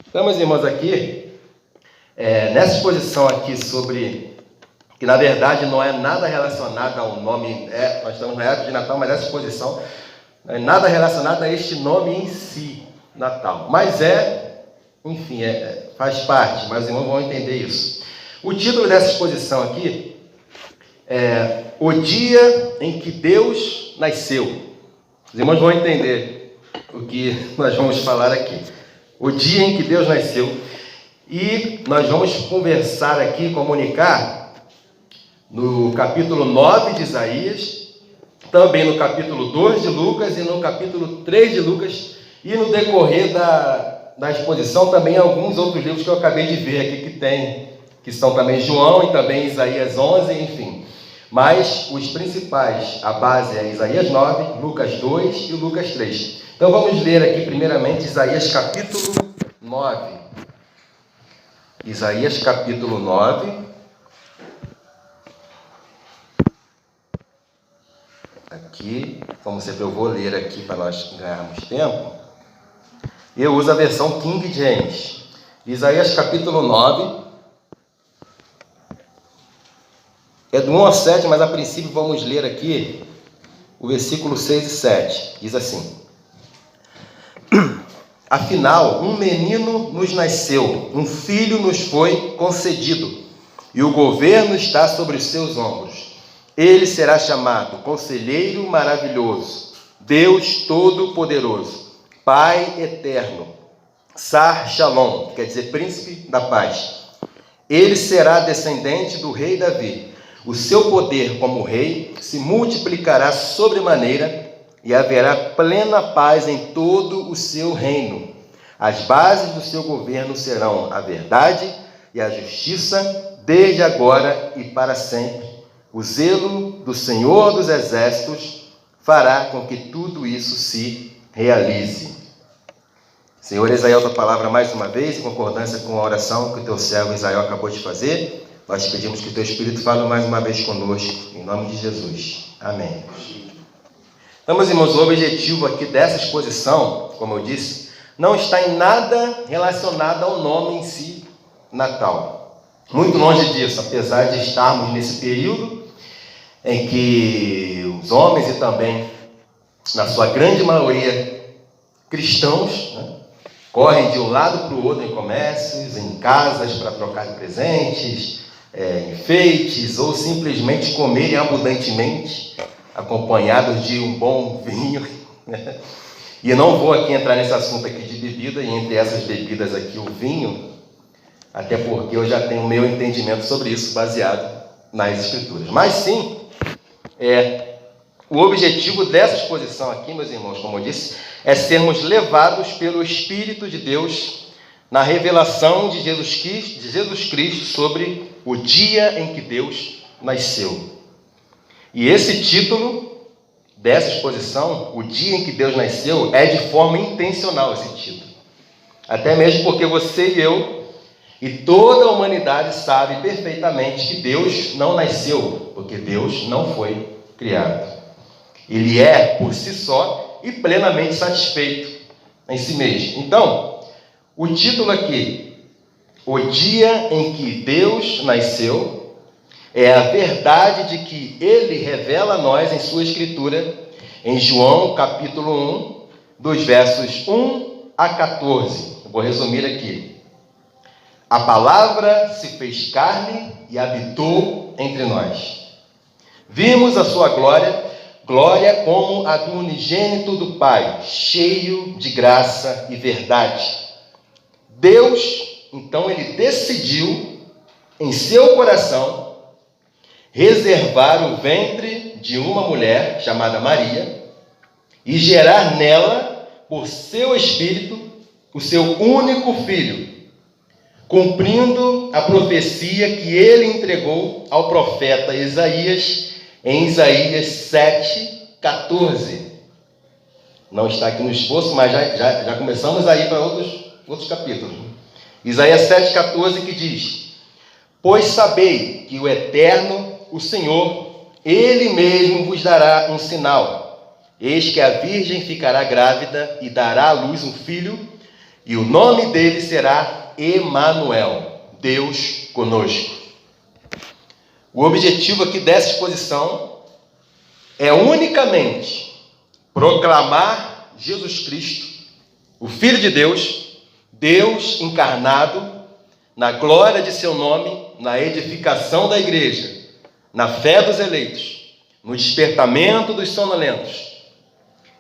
Então, meus irmãos, aqui, nessa exposição aqui sobre, que na verdade não é nada relacionado ao nome, nós estamos na época de Natal, mas essa exposição não é nada relacionado a este nome em si, Natal. Mas enfim, faz parte, mas os irmãos vão entender isso. O título dessa exposição aqui é O Dia em que Deus Nasceu. Os irmãos vão entender o que nós vamos falar aqui. O dia em que Deus nasceu. E nós vamos conversar aqui, comunicar no capítulo 9 de Isaías, também no capítulo 2 de Lucas e no capítulo 3 de Lucas, e no decorrer da exposição também alguns outros livros que eu acabei de ver aqui que são também João e também Isaías 11, enfim. Mas os principais, a base é Isaías 9, Lucas 2 e Lucas 3. Então vamos ler aqui primeiramente Isaías capítulo 9. Isaías capítulo 9. Aqui, como sempre eu vou ler aqui para nós ganharmos tempo. Eu uso a versão King James. Isaías capítulo 9. É do 1 ao 7, mas a princípio vamos ler aqui o versículo 6 e 7. Diz assim: Afinal, um menino nos nasceu, um filho nos foi concedido, e o governo está sobre os seus ombros. Ele será chamado Conselheiro Maravilhoso, Deus Todo-Poderoso, Pai Eterno, Sar Shalom, quer dizer Príncipe da Paz. Ele será descendente do rei Davi. O seu poder como rei se multiplicará sobremaneira e haverá plena paz em todo o seu reino. As bases do seu governo serão a verdade e a justiça desde agora e para sempre. O zelo do Senhor dos Exércitos fará com que tudo isso se realize. Senhor, exalta a tua palavra mais uma vez, em concordância com a oração que o teu servo Israel acabou de fazer. Nós pedimos que o teu Espírito fale mais uma vez conosco, em nome de Jesus. Amém. Então, meus irmãos, o objetivo aqui dessa exposição, como eu disse, não está em nada relacionado ao nome em si, Natal. Muito longe disso, apesar de estarmos nesse período em que os homens e também, na sua grande maioria, cristãos, correm de um lado para o outro em comércios, em casas para trocar presentes, enfeites, ou simplesmente comerem abundantemente, acompanhados de um bom vinho. E eu não vou aqui entrar nesse assunto aqui de bebida, e entre essas bebidas aqui o vinho, até porque eu já tenho meu entendimento sobre isso, baseado nas Escrituras. Mas sim, o objetivo dessa exposição aqui, meus irmãos, como eu disse, é sermos levados pelo Espírito de Deus na revelação de Jesus Cristo sobre o dia em que Deus nasceu. E esse título dessa exposição, o dia em que Deus nasceu, é de forma intencional esse título. Até mesmo porque você e eu e toda a humanidade sabe perfeitamente que Deus não nasceu, porque Deus não foi criado. Ele é por si só e plenamente satisfeito em si mesmo. Então, o título aqui, o dia em que Deus nasceu, é a verdade de que Ele revela a nós em sua Escritura, em João capítulo 1, dos versos 1 a 14. Eu vou resumir aqui. A palavra se fez carne e habitou entre nós. Vimos a sua glória, glória como a do unigênito do Pai, cheio de graça e verdade. Deus, então, Ele decidiu, em seu coração, reservar o ventre de uma mulher chamada Maria e gerar nela, por seu Espírito, o seu único filho, cumprindo a profecia que ele entregou ao profeta Isaías, em Isaías 7,14. Não está aqui no esforço, mas já começamos a ir para outros capítulos. Isaías 7,14 que diz: Pois sabei que o Eterno, o Senhor, Ele mesmo vos dará um sinal. Eis que a virgem ficará grávida e dará à luz um filho, e o nome dele será Emanuel, Deus conosco. O objetivo aqui dessa exposição é unicamente proclamar Jesus Cristo, o Filho de Deus, Deus encarnado, na glória de seu nome, na edificação da igreja, na fé dos eleitos, no despertamento dos sonolentos,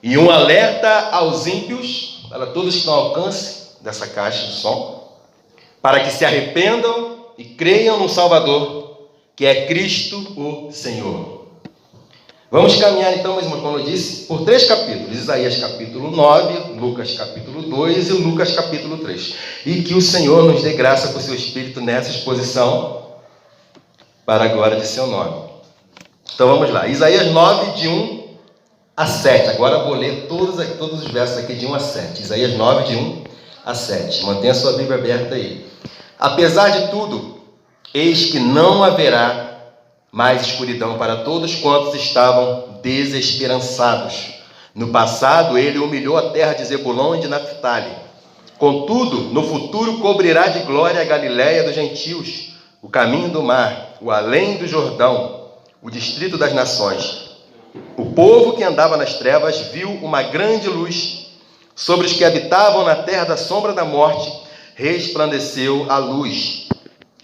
e um alerta aos ímpios, para todos que estão ao alcance dessa caixa de som, para que se arrependam e creiam no Salvador, que é Cristo o Senhor. Vamos caminhar então, meus irmãos, como eu disse, por 3 capítulos, Isaías capítulo 9, Lucas capítulo 2 e Lucas capítulo 3. E que o Senhor nos dê graça por seu Espírito nessa exposição, para a glória de seu nome. Então vamos lá, Isaías 9, de 1 a 7. Agora vou ler todos os versos aqui de 1 a 7. Isaías 9, de 1 a 7. Mantenha a sua Bíblia aberta aí. Apesar de tudo, eis que não haverá mais escuridão para todos quantos estavam desesperançados. No passado, ele humilhou a terra de Zebulon e de Naphtali. Contudo, no futuro cobrirá de glória a Galiléia dos gentios, o caminho do mar, o além do Jordão, o distrito das nações. O povo que andava nas trevas viu uma grande luz. Sobre os que habitavam na terra da sombra da morte, resplandeceu a luz.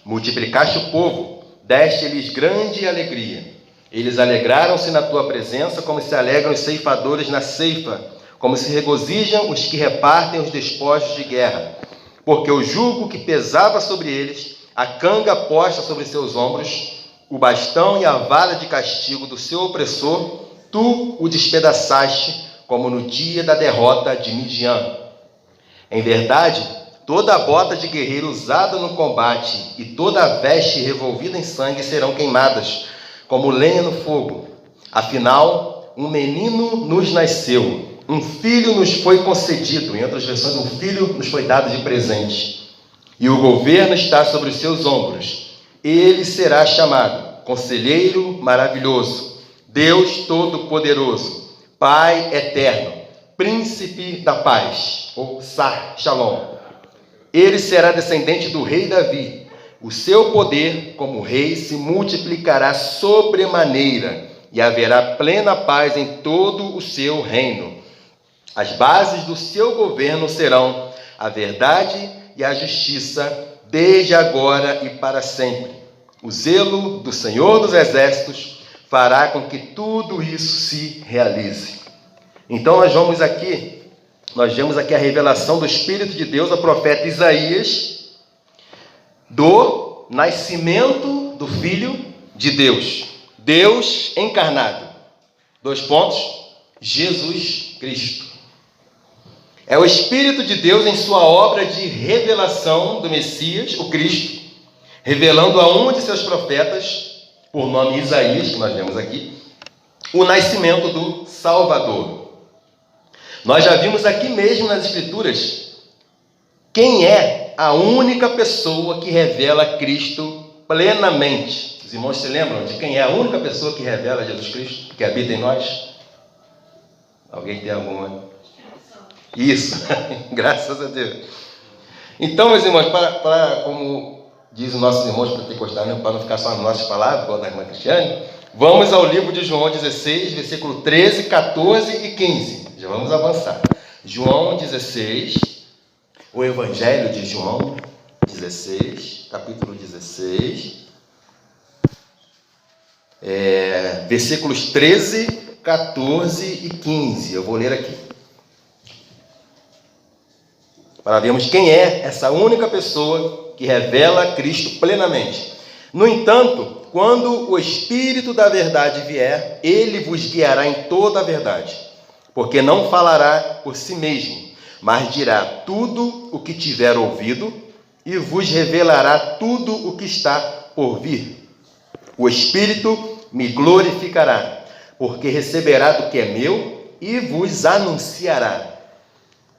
Multiplicaste o povo, deste-lhes grande alegria. Eles alegraram-se na tua presença, como se alegram os ceifadores na ceifa, como se regozijam os que repartem os despojos de guerra. Porque o jugo que pesava sobre eles, a canga posta sobre seus ombros, o bastão e a vara de castigo do seu opressor, tu o despedaçaste, como no dia da derrota de Midian. Em verdade, toda a bota de guerreiro usada no combate e toda a veste revolvida em sangue serão queimadas, como lenha no fogo. Afinal, um menino nos nasceu, um filho nos foi concedido. Em outras versões, um filho nos foi dado de presente. E o governo está sobre os seus ombros. Ele será chamado Conselheiro Maravilhoso, Deus Todo-Poderoso, Pai Eterno, Príncipe da Paz, ou Sar Shalom. Ele será descendente do rei Davi. O seu poder como rei se multiplicará sobremaneira e haverá plena paz em todo o seu reino. As bases do seu governo serão a verdade e a justiça desde agora e para sempre. O zelo do Senhor dos Exércitos fará com que tudo isso se realize. Então nós vemos aqui a revelação do Espírito de Deus ao profeta Isaías do nascimento do Filho de Deus. Deus encarnado. 2 pontos. Jesus Cristo. É o Espírito de Deus em sua obra de revelação do Messias, o Cristo, revelando a um de seus profetas, por nome Isaías, que nós vemos aqui, o nascimento do Salvador. Nós já vimos aqui mesmo nas Escrituras quem é a única pessoa que revela Cristo plenamente. Os irmãos se lembram de quem é a única pessoa que revela Jesus Cristo, que habita em nós? Alguém tem alguma? Isso, graças a Deus. Então, meus irmãos, como diz os nossos irmãos pentecostais, para não ficar só nas nossas palavras, igual da irmã Cristiane, vamos ao livro de João 16, versículo 13, 14 e 15. Já vamos avançar. João 16, o Evangelho de João 16, capítulo 16, versículos 13, 14 e 15. Eu vou ler aqui, para vermos quem é essa única pessoa que revela Cristo plenamente. No entanto, quando o Espírito da verdade vier, ele vos guiará em toda a verdade, porque não falará por si mesmo, mas dirá tudo o que tiver ouvido e vos revelará tudo o que está por vir. O Espírito me glorificará, porque receberá do que é meu e vos anunciará.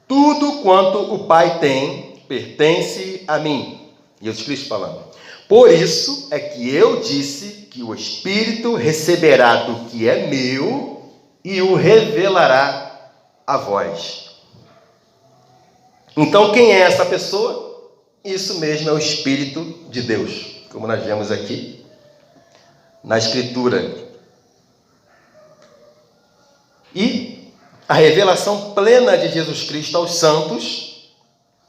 Tudo quanto o Pai tem pertence a mim. Jesus Cristo falando. Por isso é que eu disse que o Espírito receberá do que é meu e o revelará a vós. Então, quem é essa pessoa? Isso mesmo é o Espírito de Deus, como nós vemos aqui na Escritura. E a revelação plena de Jesus Cristo aos santos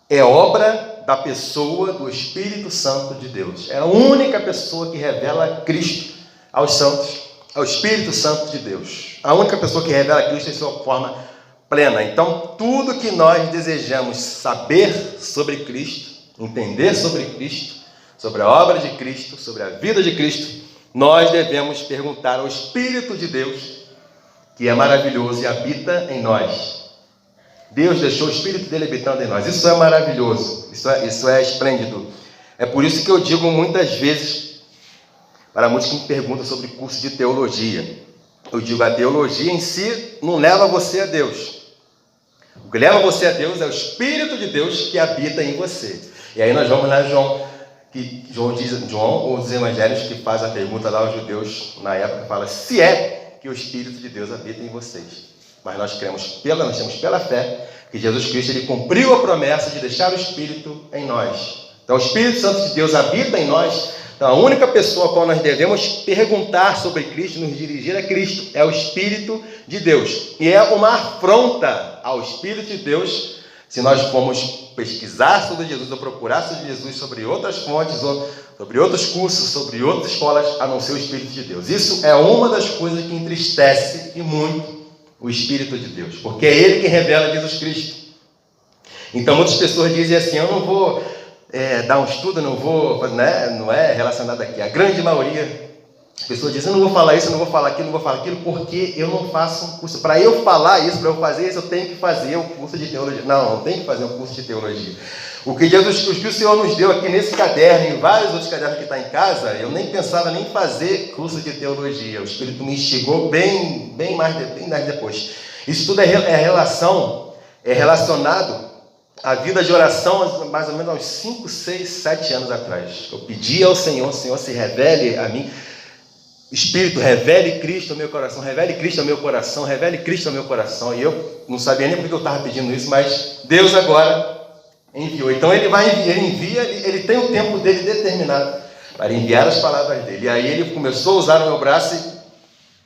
é obra da pessoa do Espírito Santo de Deus. É a única pessoa que revela Cristo aos santos, ao Espírito Santo de Deus. A única pessoa que revela Cristo em sua forma plena. Então, tudo que nós desejamos saber sobre Cristo, entender sobre Cristo, sobre a obra de Cristo, sobre a vida de Cristo, nós devemos perguntar ao Espírito de Deus, que é maravilhoso e habita em nós. Deus deixou o Espírito dele habitando em nós. Isso é maravilhoso, isso é esplêndido. É por isso que eu digo muitas vezes para muitos que me perguntam sobre curso de teologia. Eu digo, a teologia em si não leva você a Deus. O que leva você a Deus é o Espírito de Deus que habita em você. E aí nós vamos lá, João, os evangelhos que faz a pergunta lá aos judeus na época, fala se é que o Espírito de Deus habita em vocês. Mas nós temos pela fé que Jesus Cristo ele cumpriu a promessa de deixar o Espírito em nós. Então o Espírito Santo de Deus habita em nós. Então a única pessoa a qual nós devemos perguntar sobre Cristo, nos dirigir a Cristo, é o Espírito de Deus. E é uma afronta ao Espírito de Deus se nós formos pesquisar sobre Jesus ou procurar sobre Jesus, sobre outras fontes, ou sobre outros cursos, sobre outras escolas, a não ser o Espírito de Deus. Isso é uma das coisas que entristece e muito o Espírito de Deus, porque é Ele que revela Jesus Cristo. Então muitas pessoas dizem assim, eu não vou dar um estudo, não vou, né? Não é relacionado aqui. A grande maioria das pessoas dizem, eu não vou falar isso, eu não vou falar aquilo, não vou falar aquilo, porque eu não faço um curso. Para eu falar isso, para eu fazer isso, eu tenho que fazer um curso de teologia. Não tenho que fazer um curso de teologia. O que o Senhor nos deu aqui nesse caderno e em vários outros cadernos que está em casa, eu nem pensava nem fazer curso de teologia. O Espírito me instigou bem mais depois. Isso tudo é relacionado à vida de oração mais ou menos aos 5, 6, 7 anos atrás. Eu pedi ao Senhor, Senhor, se revele a mim. Espírito, revele Cristo ao meu coração, revele Cristo ao meu coração, revele Cristo ao meu coração. E eu não sabia nem porque eu estava pedindo isso, mas Deus agora enviou. Então ele envia, ele tem o tempo dele determinado para enviar as palavras dele. E aí ele começou a usar o meu braço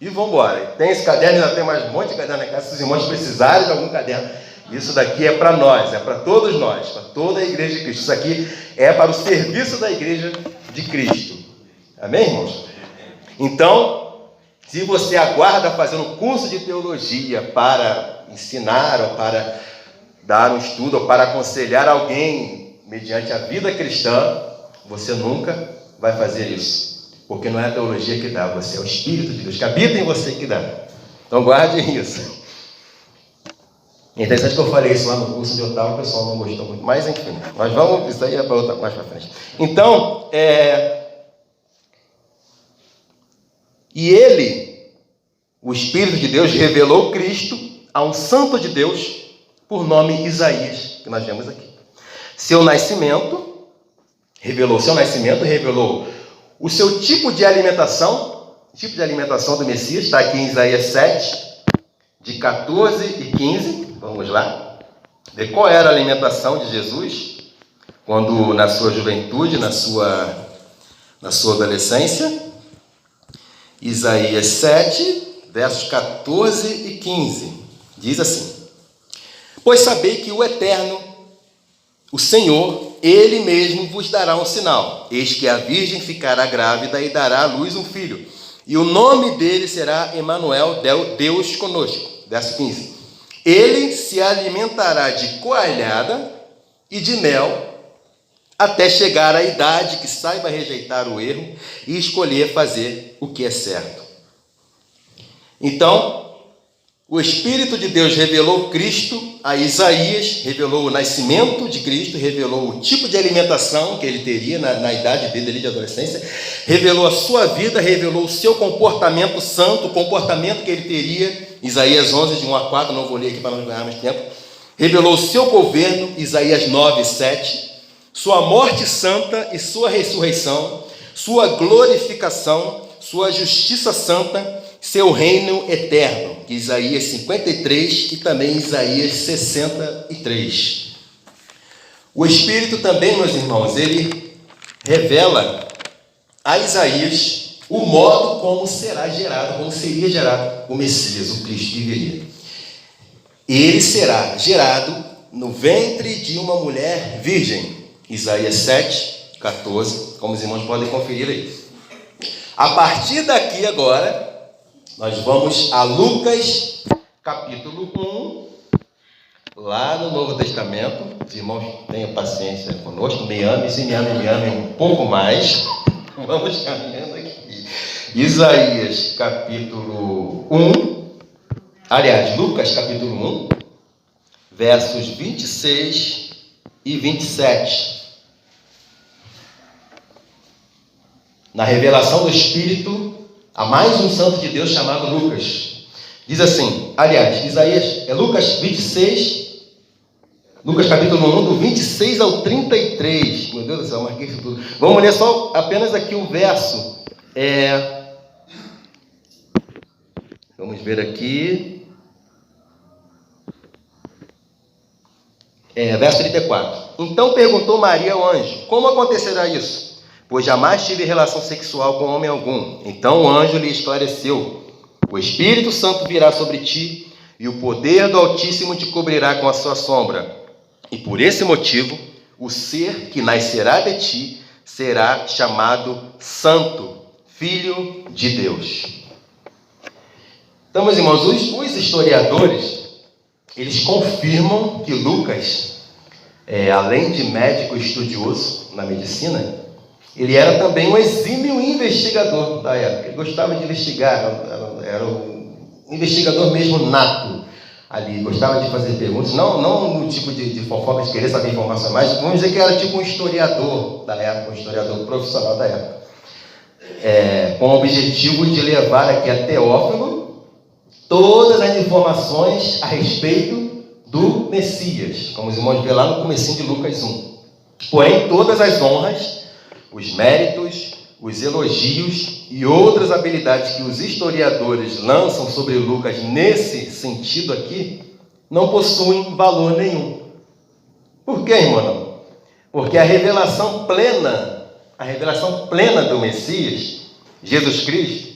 e vamos embora. Tem esse caderno, ainda tem mais um monte de caderno na casa, se os irmãos precisarem de algum caderno. Isso daqui é para nós, é para todos nós, para toda a igreja de Cristo. Isso aqui é para o serviço da igreja de Cristo. Amém, irmãos? Então, se você aguarda fazer um curso de teologia para ensinar ou para dar um estudo ou para aconselhar alguém mediante a vida cristã, você nunca vai fazer isso. Porque não é a teologia que dá, você é o Espírito de Deus que habita em você que dá. Então guarde isso. É interessante que eu falei isso lá no curso de Otávio, o pessoal não gostou muito. Mas enfim, nós vamos, isso aí é para outra mais para frente. Então, e ele, o Espírito de Deus, revelou Cristo a um santo de Deus por nome Isaías, que nós vemos aqui. Revelou o seu tipo de alimentação, do Messias, está aqui em Isaías 7, de 14 e 15, vamos lá, ver qual era a alimentação de Jesus, quando na sua juventude, na sua adolescência. Isaías 7, versos 14 e 15, diz assim: pois sabei que o Eterno, o Senhor, Ele mesmo vos dará um sinal. Eis que a virgem ficará grávida e dará à luz um filho, e o nome dele será Emanuel, Deus conosco. Verso 15: ele se alimentará de coalhada e de mel, até chegar à idade que saiba rejeitar o erro e escolher fazer o que é certo. Então, o Espírito de Deus revelou Cristo a Isaías, revelou o nascimento de Cristo, revelou o tipo de alimentação que ele teria na idade dele ali de adolescência, revelou a sua vida, revelou o seu comportamento santo, o comportamento que ele teria, Isaías 11, de 1 a 4, não vou ler aqui para não ganhar mais tempo, revelou o seu governo, Isaías 9, 7, sua morte santa e sua ressurreição, sua glorificação, sua justiça santa, seu reino eterno, que Isaías 53 e também Isaías 63. O Espírito também, meus irmãos, ele revela a Isaías o modo como será gerado, como seria gerado o Messias, o Cristo que viria. Ele será gerado no ventre de uma mulher virgem. Isaías 7, 14, como os irmãos podem conferir aí. A partir daqui agora, nós vamos a Lucas, capítulo 1, lá no Novo Testamento. Os irmãos tenham paciência conosco, me amem um pouco mais. Vamos caminhando aqui. Isaías, capítulo 1, aliás, Lucas, capítulo 1, versos 26 e 27. Na revelação do Espírito a mais um santo de Deus chamado Lucas. Diz assim, aliás, Lucas 26, Lucas capítulo 1, do 26 ao 33. Meu Deus do céu, marquei isso tudo. Vamos ler só apenas aqui o verso. Vamos ver aqui. Verso 34. Então perguntou Maria ao anjo: como acontecerá isso? Pois jamais tive relação sexual com homem algum. Então o anjo lhe esclareceu: o Espírito Santo virá sobre ti, e o poder do Altíssimo te cobrirá com a sua sombra. E por esse motivo, o ser que nascerá de ti será chamado Santo, Filho de Deus. Então, meus irmãos, os historiadores, eles confirmam que Lucas, além de médico estudioso na medicina, ele era também um exímio investigador da época. Ele gostava de investigar, era um investigador mesmo nato ali, gostava de fazer perguntas, não no tipo de fofoca, de querer saber informações, mas vamos dizer que era tipo um historiador da época, um historiador profissional da época, com o objetivo de levar aqui a Teófilo todas as informações a respeito do Messias, como os irmãos vê lá no comecinho de Lucas 1. Porém, todas as honras, os méritos, os elogios e outras habilidades que os historiadores lançam sobre Lucas nesse sentido aqui, não possuem valor nenhum. Por quê, irmão? Porque a revelação plena do Messias, Jesus Cristo,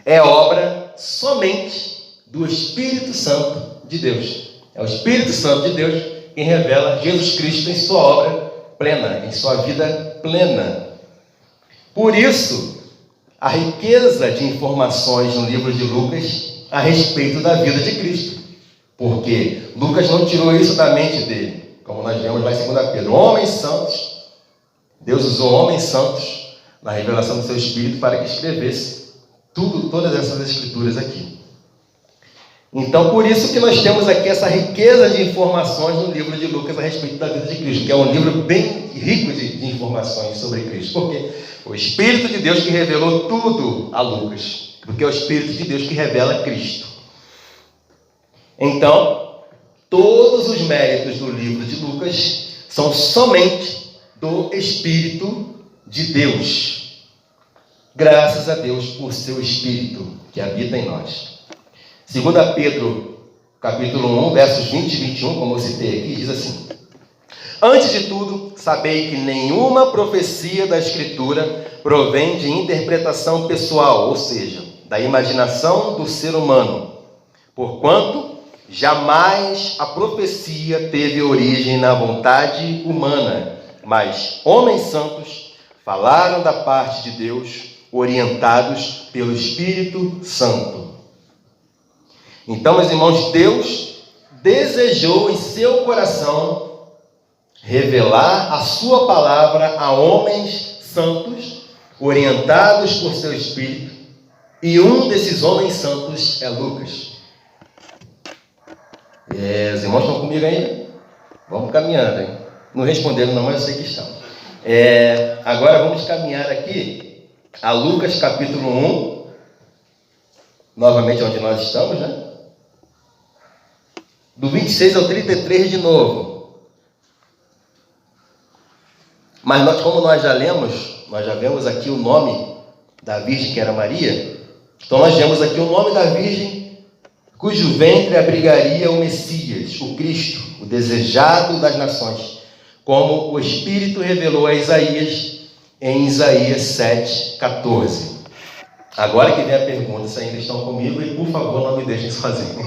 é obra somente do Espírito Santo de Deus. É o Espírito Santo de Deus quem revela Jesus Cristo em sua obra plena, em sua vida plena. Por isso, a riqueza de informações no livro de Lucas a respeito da vida de Cristo. Porque Lucas não tirou isso da mente dele, como nós vemos lá em 2 Pedro. Homens santos, Deus usou homens santos na revelação do seu Espírito para que escrevesse todas essas escrituras aqui. Então, por isso que nós temos aqui essa riqueza de informações no livro de Lucas a respeito da vida de Cristo, que é um livro bem rico de informações sobre Cristo. Por quê? O Espírito de Deus que revelou tudo a Lucas, porque é o Espírito de Deus que revela Cristo. Então, todos os méritos do livro de Lucas são somente do Espírito de Deus. Graças a Deus por seu Espírito que habita em nós. 2 Pedro, capítulo 1, versos 20 e 21, como eu citei aqui, diz assim: antes de tudo, sabei que nenhuma profecia da Escritura provém de interpretação pessoal, ou seja, da imaginação do ser humano, porquanto jamais a profecia teve origem na vontade humana, mas homens santos falaram da parte de Deus, orientados pelo Espírito Santo. Então, meus irmãos, Deus desejou em seu coração revelar a sua palavra a homens santos, orientados por seu Espírito, e um desses homens santos é Lucas. Os irmãos estão comigo ainda? Vamos caminhando, hein? Não responderam não, mas eu sei que estão. Agora vamos caminhar aqui a Lucas capítulo 1, novamente onde nós estamos, né? Do 26 ao 33 de novo. Mas como nós já vemos aqui o nome da Virgem, que era Maria. Então nós vemos aqui o nome da Virgem, cujo ventre abrigaria o Messias, o Cristo, o desejado das nações. como o Espírito revelou a Isaías em Isaías 7,14. Agora que vem a pergunta, se ainda estão comigo, e por favor não me deixem sozinho.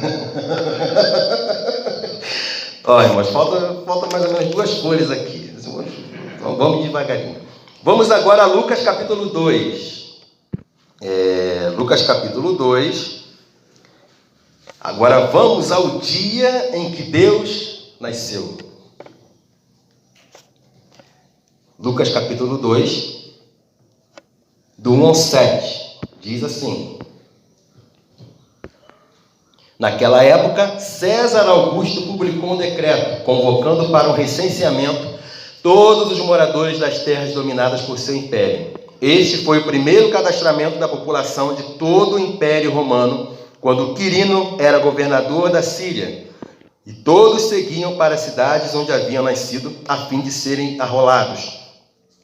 Ó, irmãos, falta mais ou menos 2 folhas aqui. Então vamos devagarinho. Vamos agora a Lucas capítulo 2. Lucas capítulo 2. Agora vamos ao dia em que Deus nasceu. Lucas capítulo 2, do 1 ao 7. Diz assim: Naquela época, César Augusto publicou um decreto convocando para um recenseamento todos os moradores das terras dominadas por seu império. Este foi o primeiro cadastramento da população de todo o Império Romano, quando Quirino era governador da Síria, e todos seguiam para as cidades onde haviam nascido, a fim de serem arrolados.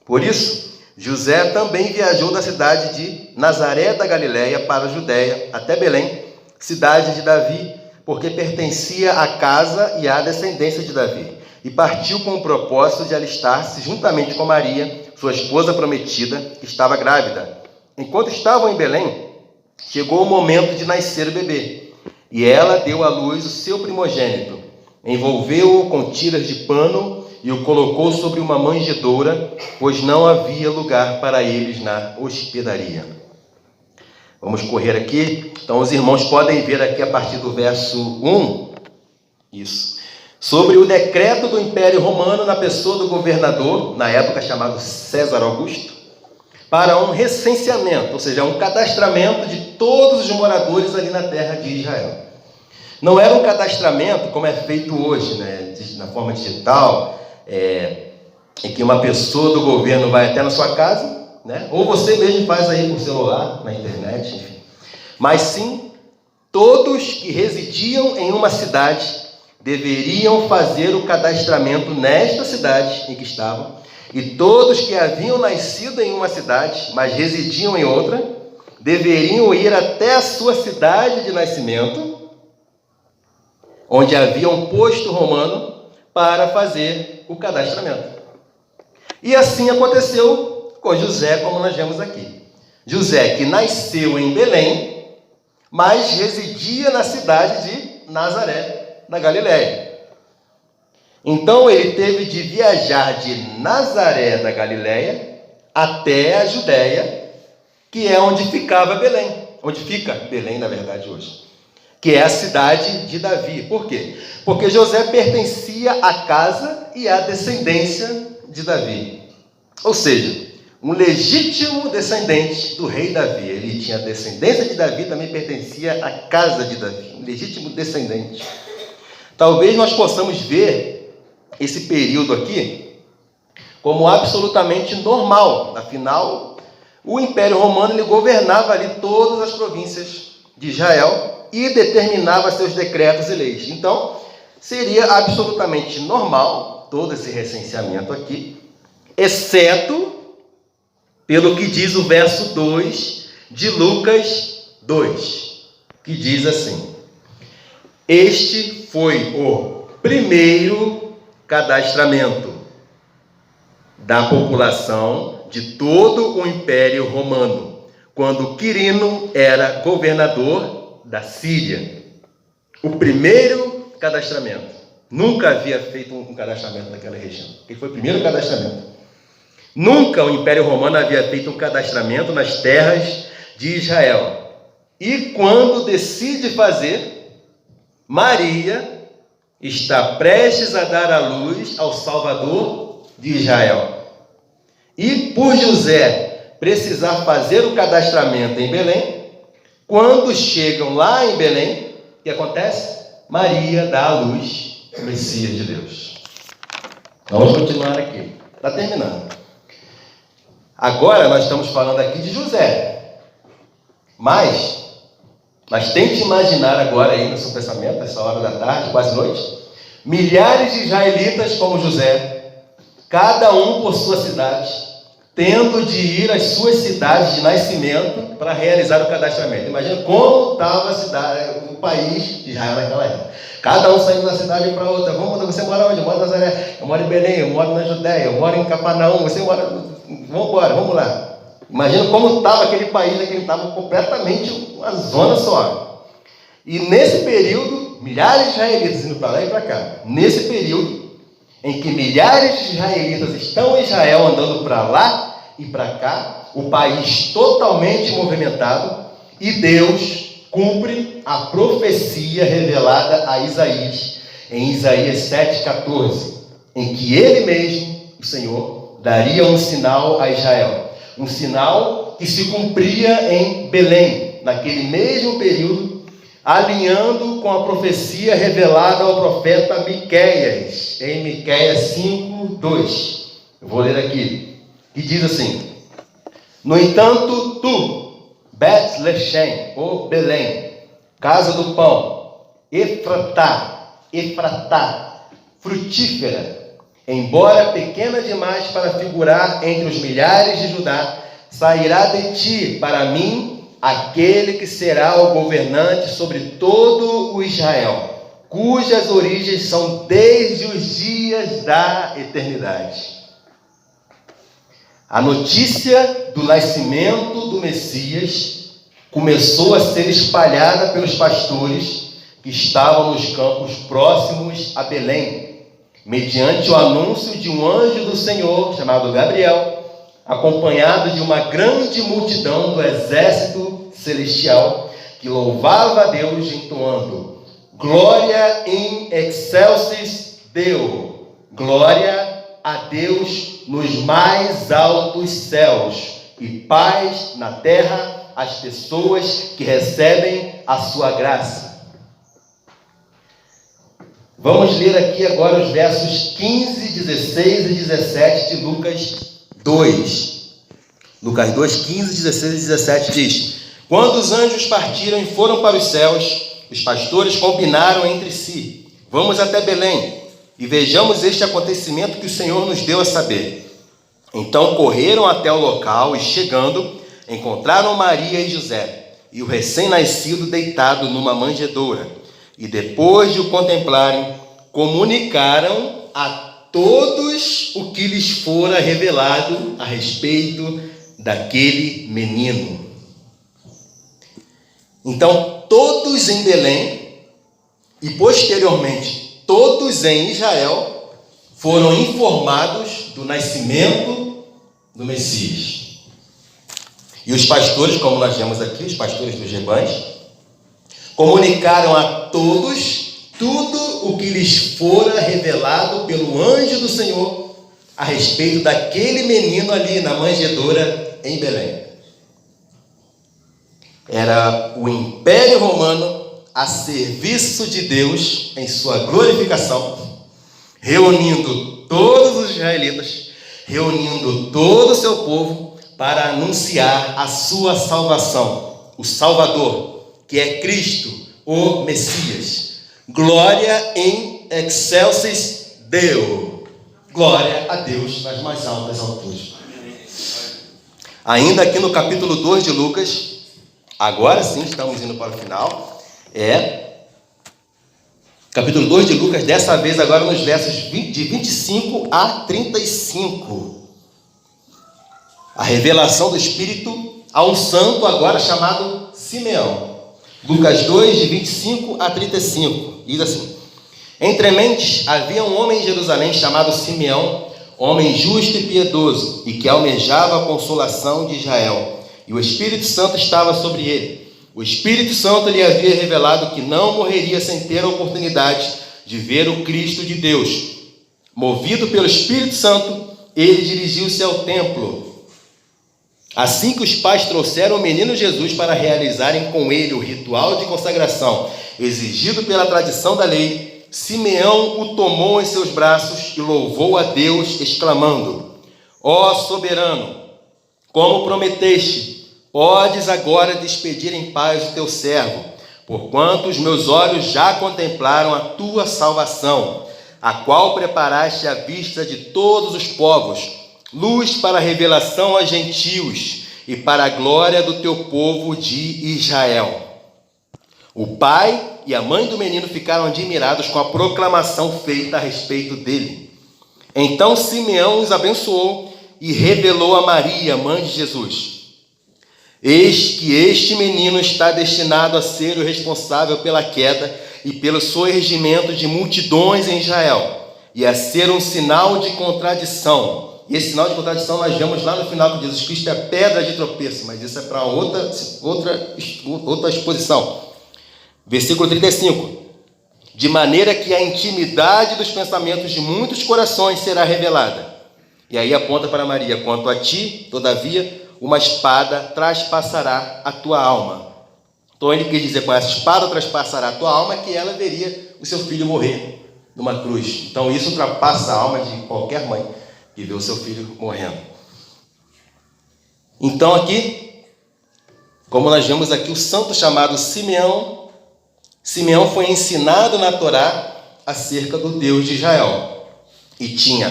Por isso, José também viajou da cidade de Nazaré da Galileia para a Judéia, até Belém, cidade de Davi, porque pertencia à casa e à descendência de Davi, e partiu com o propósito de alistar-se juntamente com Maria, sua esposa prometida, que estava grávida. Enquanto estavam em Belém, chegou o momento de nascer o bebê, e ela deu à luz o seu primogênito, envolveu-o com tiras de pano e o colocou sobre uma manjedoura, pois não havia lugar para eles na hospedaria. Vamos correr aqui. Então os irmãos podem ver aqui a partir do verso 1, isso, sobre o decreto do Império Romano na pessoa do governador, na época chamado César Augusto, para um recenseamento, ou seja, um cadastramento de todos os moradores ali na terra de Israel. Não era um cadastramento como é feito hoje, né, na forma digital, em que uma pessoa do governo vai até na sua casa, né, ou você mesmo faz aí por celular, na internet, enfim. Mas sim, todos que residiam em uma cidade deveriam fazer o cadastramento nesta cidade em que estavam, e todos que haviam nascido em uma cidade, mas residiam em outra, deveriam ir até a sua cidade de nascimento, onde havia um posto romano, para fazer o cadastramento. E assim aconteceu com José, como nós vemos aqui. José, que nasceu em Belém, mas residia na cidade de Nazaré, na Galileia. Então ele teve de viajar de Nazaré da Galileia até a Judéia, que é onde ficava Belém, onde fica Belém, na verdade, hoje, que é a cidade de Davi. Por quê? Porque José pertencia à casa e à descendência de Davi. Ou seja, um legítimo descendente do rei Davi. Ele tinha descendência de Davi, também pertencia à casa de Davi. Um legítimo descendente. Talvez nós possamos ver esse período aqui como absolutamente normal. Afinal, o Império Romano ele governava ali todas as províncias de Israel e determinava seus decretos e leis. Então, seria absolutamente normal todo esse recenseamento aqui, exceto pelo que diz o verso 2 de Lucas 2, que diz assim: Este foi o primeiro cadastramento da população de todo o Império Romano, quando Quirino era governador da Síria. O primeiro cadastramento. Nunca havia feito um cadastramento naquela região. Ele foi o primeiro cadastramento. Nunca o Império Romano havia feito um cadastramento nas terras de Israel. E quando decide fazer, Maria está prestes a dar à luz ao Salvador de Israel. E por José precisar fazer o cadastramento em Belém, quando chegam lá em Belém, o que acontece? Maria dá à luz o Messias de Deus. Vamos continuar aqui. Está terminando. Agora nós estamos falando aqui de José. Mas tente imaginar agora aí no seu pensamento, essa hora da tarde, quase noite, milhares de israelitas como José, cada um por sua cidade, tendo de ir às suas cidades de nascimento para realizar o cadastramento. Imagina como estava a cidade, o país de Israel naquela época. Cada um saindo da cidade para outra. Você mora onde? Eu moro em Nazaré, eu moro em Belém, eu moro na Judéia, eu moro em Cafarnaum, você mora... Vamos embora, vamos lá. Imagina como estava aquele país, que estava completamente uma zona só. E nesse período, milhares de israelitas indo para lá e para cá. Nesse período, em que milhares de israelitas estão em Israel andando para lá e para cá, o país totalmente movimentado, e Deus cumpre a profecia revelada a Isaías, em Isaías 7,14, em que ele mesmo, o Senhor, daria um sinal a Israel. Um sinal que se cumpria em Belém, naquele mesmo período, alinhando com a profecia revelada ao profeta Miqueias, em Miqueias 5:2. Eu vou ler aqui, que diz assim: no entanto, tu, Bet-Lechem, ou Belém, casa do pão, Efratá, frutífera, embora pequena demais para figurar entre os milhares de Judá, sairá de ti para mim aquele que será o governante sobre todo o Israel, cujas origens são desde os dias da eternidade. A notícia do nascimento do Messias começou a ser espalhada pelos pastores que estavam nos campos próximos a Belém, mediante o anúncio de um anjo do Senhor, chamado Gabriel, acompanhado de uma grande multidão do exército celestial, que louvava a Deus entoando: Glória in excelsis Deo, glória a Deus nos mais altos céus, e paz na terra às pessoas que recebem a sua graça. Vamos ler aqui agora os versos 15, 16 e 17 de Lucas 2. Lucas 2, 15, 16 e 17 diz: quando os anjos partiram e foram para os céus, os pastores combinaram entre si: vamos até Belém e vejamos este acontecimento que o Senhor nos deu a saber. Então correram até o local e, chegando, encontraram Maria e José e o recém-nascido deitado numa manjedoura. E depois de o contemplarem, comunicaram a todos o que lhes fora revelado a respeito daquele menino. Então, todos em Belém e posteriormente todos em Israel foram informados do nascimento do Messias. E os pastores, como nós vemos aqui, os pastores dos rebanhos, comunicaram a todos tudo o que lhes fora revelado pelo anjo do Senhor a respeito daquele menino ali na manjedoura em Belém. Era o Império Romano a serviço de Deus em sua glorificação, reunindo todos os israelitas, reunindo todo o seu povo para anunciar a sua salvação, o Salvador, que é Cristo, o Messias. Glória em excelsis Deo. Glória a Deus nas mais altas alturas. Ainda aqui no capítulo 2 de Lucas, agora sim estamos indo para o final, capítulo 2 de Lucas, dessa vez agora nos versos de 25 a 35. A revelação do Espírito a um santo agora chamado Simeão. Lucas 2, de 25 a 35, diz assim: entre mentes havia um homem em Jerusalém chamado Simeão, homem justo e piedoso, e que almejava a consolação de Israel, e o Espírito Santo estava sobre ele. O Espírito Santo lhe havia revelado que não morreria sem ter a oportunidade de ver o Cristo de Deus. Movido pelo Espírito Santo, ele dirigiu-se ao templo. Assim que os pais trouxeram o menino Jesus para realizarem com ele o ritual de consagração exigido pela tradição da lei, Simeão o tomou em seus braços e louvou a Deus, exclamando: ó soberano, como prometeste, podes agora despedir em paz o teu servo, porquanto os meus olhos já contemplaram a tua salvação, a qual preparaste à vista de todos os povos, luz para a revelação aos gentios e para a glória do teu povo de Israel. O pai e a mãe do menino ficaram admirados com a proclamação feita a respeito dele. Então Simeão os abençoou e revelou a Maria, mãe de Jesus: eis que este menino está destinado a ser o responsável pela queda e pelo surgimento de multidões em Israel, e a ser um sinal de contradição. E esse sinal de contradição nós vemos lá no final, que Jesus Cristo é a pedra de tropeço, mas isso é para outra exposição. Versículo 35. De maneira que a intimidade dos pensamentos de muitos corações será revelada. E aí aponta para Maria: quanto a ti, todavia, uma espada traspassará a tua alma. Então ele quis dizer, com essa espada traspassará a tua alma, que ela veria o seu filho morrer numa cruz. Então isso ultrapassa a alma de qualquer mãe que vê o seu filho morrendo. Então aqui, como nós vemos aqui, o santo chamado Simeão foi ensinado na Torá acerca do Deus de Israel e tinha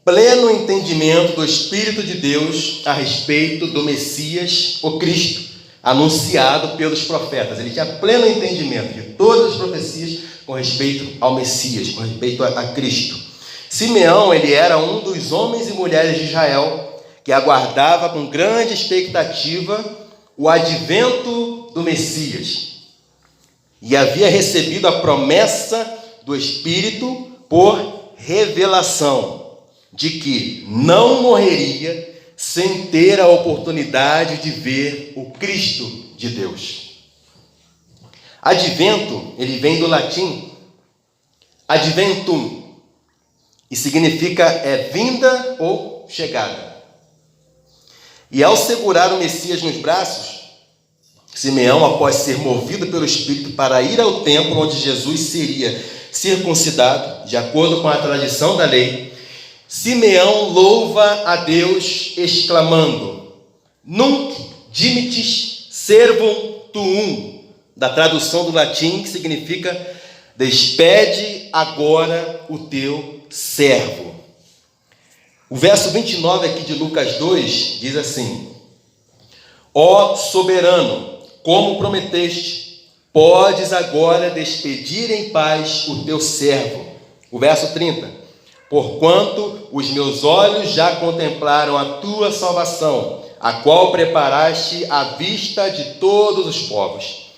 pleno entendimento do Espírito de Deus a respeito do Messias, o Cristo, anunciado pelos profetas. Ele tinha pleno entendimento de todas as profecias com respeito ao Messias, com respeito a Cristo. Simeão, ele era um dos homens e mulheres de Israel que aguardava com grande expectativa o advento do Messias. E havia recebido a promessa do Espírito por revelação, de que não morreria sem ter a oportunidade de ver o Cristo de Deus. Advento, ele vem do latim adventum, e significa vinda ou chegada. E ao segurar o Messias nos braços, Simeão, após ser movido pelo Espírito para ir ao templo onde Jesus seria circuncidado, de acordo com a tradição da lei, Simeão louva a Deus exclamando: Nunc dimittis servum tuum, da tradução do latim, que significa: despede agora o teu servo. O verso 29 aqui de Lucas 2 diz assim: Ó soberano, como prometeste, podes agora despedir em paz o teu servo. O verso 30. Porquanto os meus olhos já contemplaram a tua salvação, a qual preparaste à vista de todos os povos,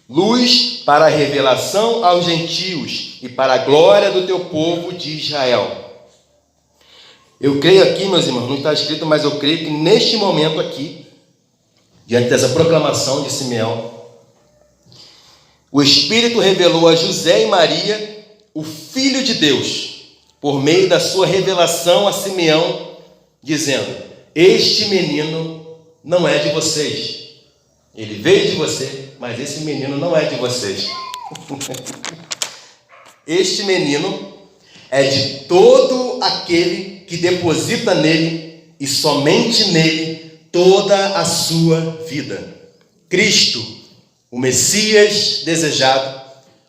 luz para a revelação aos gentios e para a glória do teu povo de Israel. Eu creio aqui, meus irmãos, não está escrito, mas eu creio que neste momento aqui, diante dessa proclamação de Simeão, o Espírito revelou a José e Maria o Filho de Deus, por meio da sua revelação a Simeão, dizendo: este menino não é de vocês. Ele veio de você, mas esse menino não é de vocês. Este menino é de todo aquele que deposita nele e somente nele toda a sua vida. Cristo, o Messias desejado,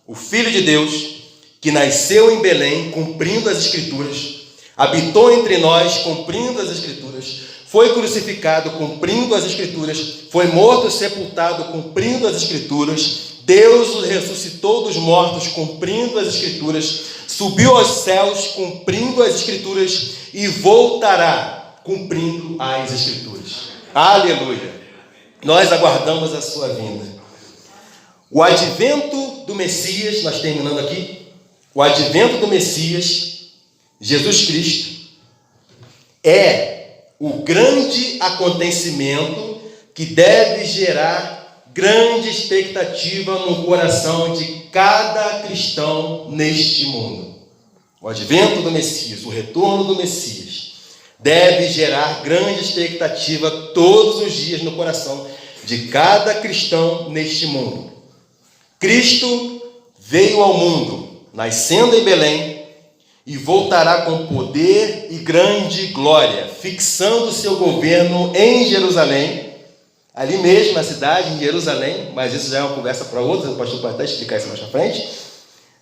o Filho de Deus, que nasceu em Belém, cumprindo as Escrituras, habitou entre nós, cumprindo as Escrituras, foi crucificado, cumprindo as Escrituras, foi morto e sepultado, cumprindo as Escrituras, Deus o ressuscitou dos mortos, cumprindo as Escrituras, subiu aos céus, cumprindo as Escrituras, e voltará, cumprindo as Escrituras. Aleluia! Nós aguardamos a sua vinda. O advento do Messias, nós terminando aqui, o advento do Messias, Jesus Cristo, é o grande acontecimento que deve gerar grande expectativa no coração de cada cristão neste mundo. O advento do Messias, o retorno do Messias, deve gerar grande expectativa todos os dias no coração de cada cristão neste mundo. Cristo veio ao mundo, nascendo em Belém, e voltará com poder e grande glória, fixando seu governo em Jerusalém, ali mesmo na cidade de Jerusalém, mas isso já é uma conversa para outra, o pastor pode até explicar isso mais para frente,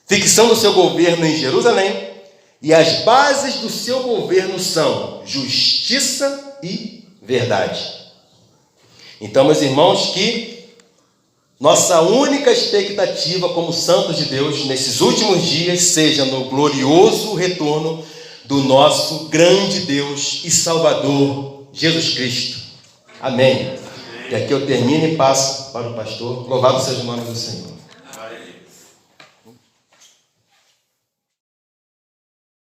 fixando seu governo em Jerusalém, E as bases do seu governo são justiça e verdade. Então, meus irmãos, que nossa única expectativa como santos de Deus nesses últimos dias seja no glorioso retorno do nosso grande Deus e Salvador, Jesus Cristo. Amém. E aqui eu termino e passo para o pastor. Louvado seja o nome do Senhor.